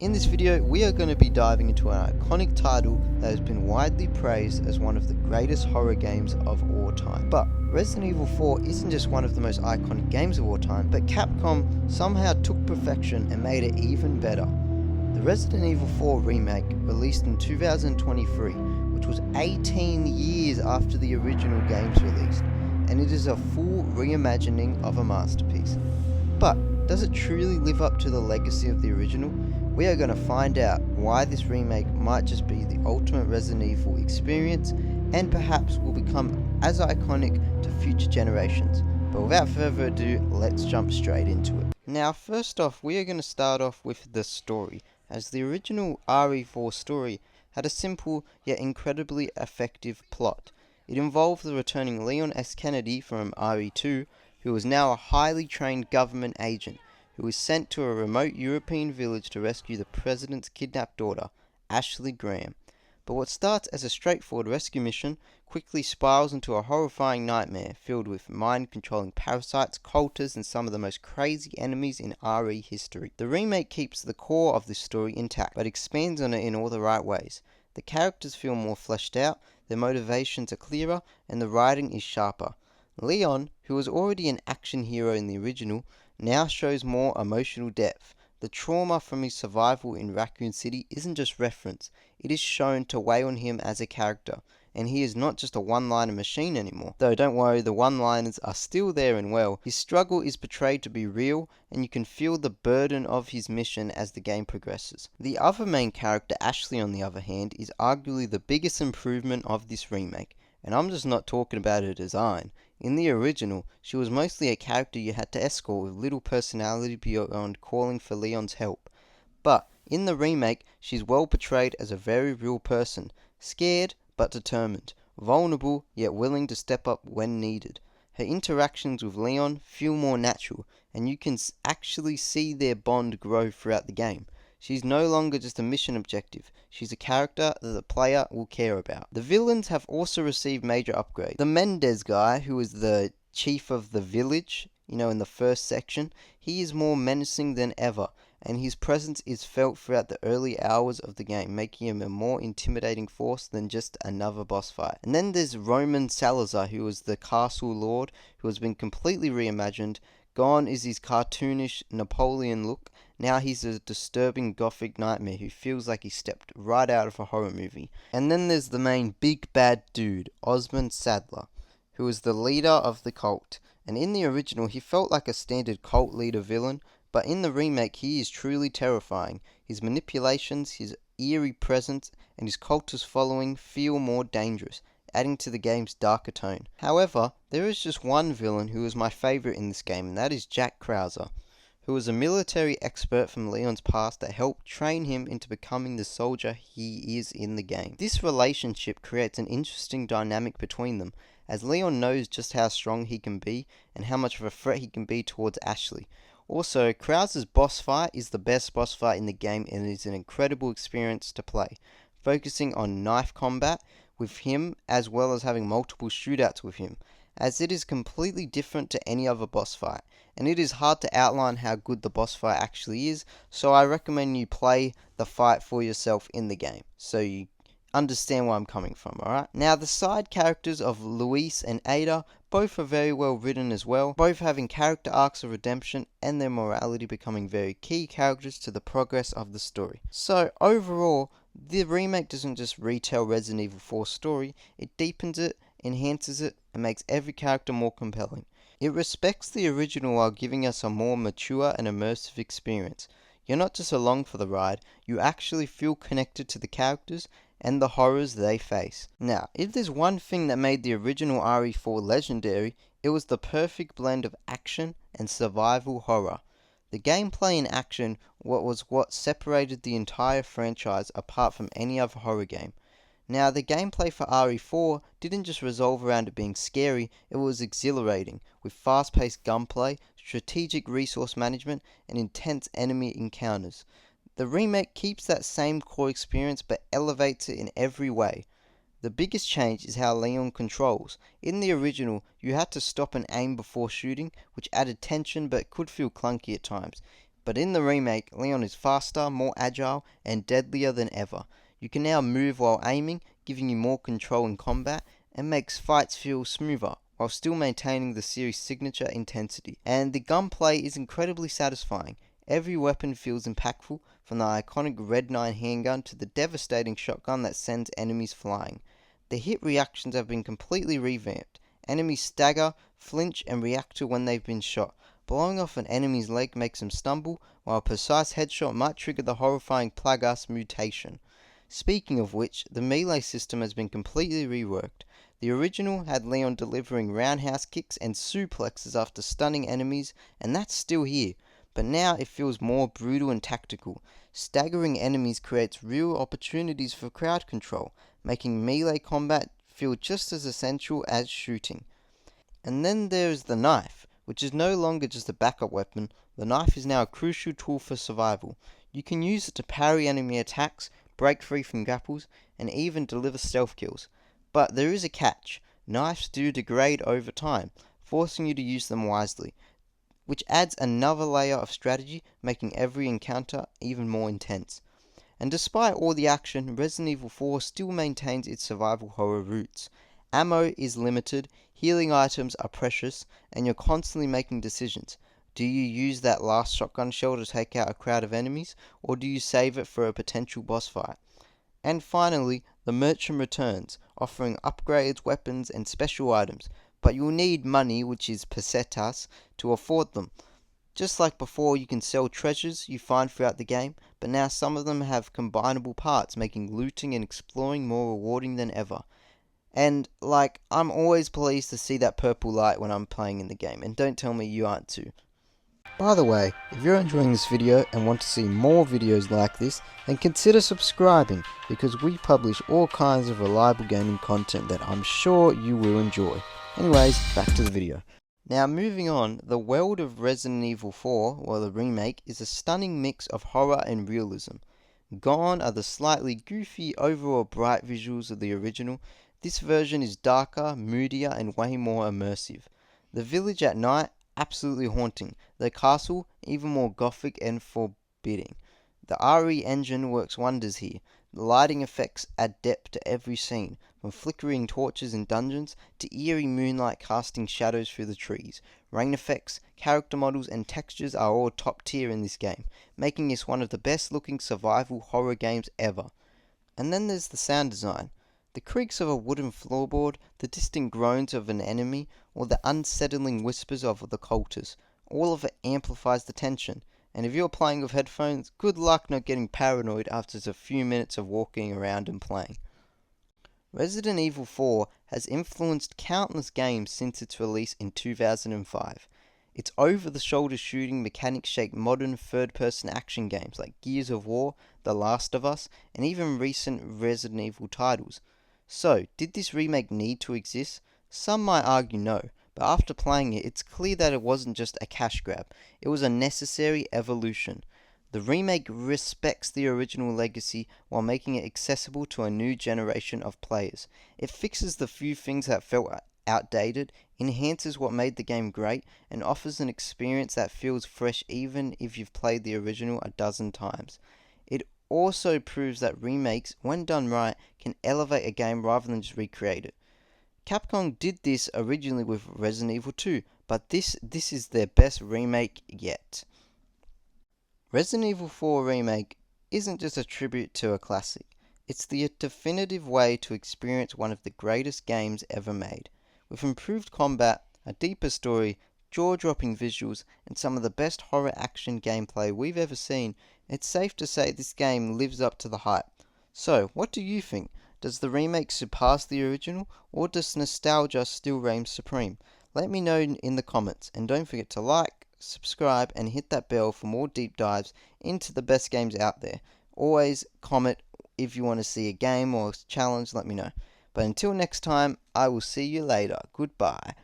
In this video, we are going to be diving into an iconic title that has been widely praised as one of the greatest horror games of all time. But Resident Evil 4 isn't just one of the most iconic games of all time, but Capcom somehow took perfection and made it even better. The Resident Evil 4 Remake, released in 2023, which was 18 years after the original game's release, and it is a full reimagining of a masterpiece. But does it truly live up to the legacy of the original? We are going to find out why this remake might just be the ultimate Resident Evil experience and perhaps will become as iconic to future generations. But without further ado, let's jump straight into it. Now, first off, we are going to start off with the story, as the original RE4 story had a simple yet incredibly effective plot. It involved the returning Leon S. Kennedy from RE2, who was now a highly trained government agent, who was sent to a remote European village to rescue the president's kidnapped daughter, Ashley Graham. But what starts as a straightforward rescue mission quickly spirals into a horrifying nightmare filled with mind-controlling parasites, cultists, and some of the most crazy enemies in RE history. The remake keeps the core of this story intact, but expands on it in all the right ways. The characters feel more fleshed out, their motivations are clearer, and the writing is sharper. Leon, who was already an action hero in the original, now shows more emotional depth. The trauma from his survival in Raccoon City isn't just reference, it is shown to weigh on him as a character, and he is not just a one-liner machine anymore. Though don't worry, the one-liners are still there and well. His struggle is portrayed to be real, and you can feel the burden of his mission as the game progresses. The other main character, Ashley, on the other hand, is arguably the biggest improvement of this remake, and I'm just not talking about her design. In the original, she was mostly a character you had to escort with little personality beyond calling for Leon's help. But in the remake, she's well portrayed as a very real person, scared but determined, vulnerable yet willing to step up when needed. Her interactions with Leon feel more natural, and you can actually see their bond grow throughout the game. She's no longer just a mission objective, she's a character that the player will care about. The villains have also received major upgrades. The Mendez guy, who is the chief of the village, in the first section, he is more menacing than ever, and his presence is felt throughout the early hours of the game, making him a more intimidating force than just another boss fight. And then there's Roman Salazar, who is the castle lord, who has been completely reimagined. Gone is his cartoonish Napoleon look. Now he's a disturbing gothic nightmare who feels like he stepped right out of a horror movie. And then there's the main big bad dude, Osmond Sadler, who is the leader of the cult. And in the original, he felt like a standard cult leader villain, but in the remake, he is truly terrifying. His manipulations, his eerie presence, and his cultist following feel more dangerous, adding to the game's darker tone. However, there is just one villain who is my favourite in this game, and that is Jack Krauser, who is a military expert from Leon's past that helped train him into becoming the soldier he is in the game. This relationship creates an interesting dynamic between them, as Leon knows just how strong he can be and how much of a threat he can be towards Ashley. Also, Krauser's boss fight is the best boss fight in the game, and it is an incredible experience to play, focusing on knife combat with him as well as having multiple shootouts with him, as it is completely different to any other boss fight, and it is hard to outline how good the boss fight actually is, so I recommend you play the fight for yourself in the game, so you understand where I'm coming from, alright? Now, the side characters of Luis and Ada, both are very well written as well, both having character arcs of redemption and their morality becoming very key characters to the progress of the story. So, overall, the remake doesn't just retell Resident Evil 4's story, it deepens it, enhances it, and makes every character more compelling. It respects the original while giving us a more mature and immersive experience. You're not just along for the ride, you actually feel connected to the characters and the horrors they face. Now, if there's one thing that made the original RE4 legendary, it was the perfect blend of action and survival horror. The gameplay and action was what separated the entire franchise apart from any other horror game. Now, the gameplay for RE4 didn't just revolve around it being scary, it was exhilarating, with fast-paced gunplay, strategic resource management, and intense enemy encounters. The remake keeps that same core experience but elevates it in every way. The biggest change is how Leon controls. In the original, you had to stop and aim before shooting, which added tension but could feel clunky at times. But in the remake, Leon is faster, more agile, and deadlier than ever. You can now move while aiming, giving you more control in combat, and makes fights feel smoother, while still maintaining the series' signature intensity. And the gunplay is incredibly satisfying. Every weapon feels impactful, from the iconic Red 9 handgun to the devastating shotgun that sends enemies flying. The hit reactions have been completely revamped. Enemies stagger, flinch, and react to when they've been shot. Blowing off an enemy's leg makes them stumble, while a precise headshot might trigger the horrifying Plagas mutation. Speaking of which, the melee system has been completely reworked. The original had Leon delivering roundhouse kicks and suplexes after stunning enemies, and that's still here. But now it feels more brutal and tactical. Staggering enemies creates real opportunities for crowd control, making melee combat feel just as essential as shooting. And then there's the knife, which is no longer just a backup weapon. The knife is now a crucial tool for survival. You can use it to parry enemy attacks, break free from grapples, and even deliver stealth kills. But there is a catch. Knives do degrade over time, forcing you to use them wisely, which adds another layer of strategy, making every encounter even more intense. And despite all the action, Resident Evil 4 still maintains its survival horror roots. Ammo is limited, healing items are precious, and you're constantly making decisions. Do you use that last shotgun shell to take out a crowd of enemies, or do you save it for a potential boss fight? And finally, the merchant returns, offering upgrades, weapons, and special items, but you'll need money, which is pesetas, to afford them. Just like before, you can sell treasures you find throughout the game, but now some of them have combinable parts, making looting and exploring more rewarding than ever. And, I'm always pleased to see that purple light when I'm playing in the game, and don't tell me you aren't too. By the way, if you're enjoying this video and want to see more videos like this, then consider subscribing, because we publish all kinds of reliable gaming content that I'm sure you will enjoy. Anyways, back to the video. Now moving on, the world of Resident Evil 4, or the remake, is a stunning mix of horror and realism. Gone are the slightly goofy, overall bright visuals of the original. This version is darker, moodier, and way more immersive. The village at night, absolutely haunting. The castle, even more gothic and forbidding. The RE engine works wonders here. The lighting effects add depth to every scene, from flickering torches in dungeons to eerie moonlight casting shadows through the trees. Rain effects, character models, and textures are all top tier in this game, making this one of the best looking survival horror games ever. And then there's the sound design. The creaks of a wooden floorboard, the distant groans of an enemy, or the unsettling whispers of the cultists, all of it amplifies the tension. And if you're playing with headphones, good luck not getting paranoid after just a few minutes of walking around and playing. Resident Evil 4 has influenced countless games since its release in 2005. Its over-the-shoulder shooting mechanics shape modern third-person action games like Gears of War, The Last of Us, and even recent Resident Evil titles. So, did this remake need to exist? Some might argue no, but after playing it, it's clear that it wasn't just a cash grab. It was a necessary evolution. The remake respects the original legacy while making it accessible to a new generation of players. It fixes the few things that felt outdated, enhances what made the game great, and offers an experience that feels fresh even if you've played the original a dozen times. It also proves that remakes, when done right, can elevate a game rather than just recreate it. Capcom did this originally with Resident Evil 2, but this is their best remake yet. Resident Evil 4 Remake isn't just a tribute to a classic, it's the definitive way to experience one of the greatest games ever made. With improved combat, a deeper story, jaw-dropping visuals, and some of the best horror action gameplay we've ever seen, it's safe to say this game lives up to the hype. So, what do you think? Does the remake surpass the original, or does nostalgia still reign supreme? Let me know in the comments, and don't forget to like, subscribe, and hit that bell for more deep dives into the best games out there. Always comment if you want to see a game or challenge, let me know. But until next time, I will see you later. Goodbye.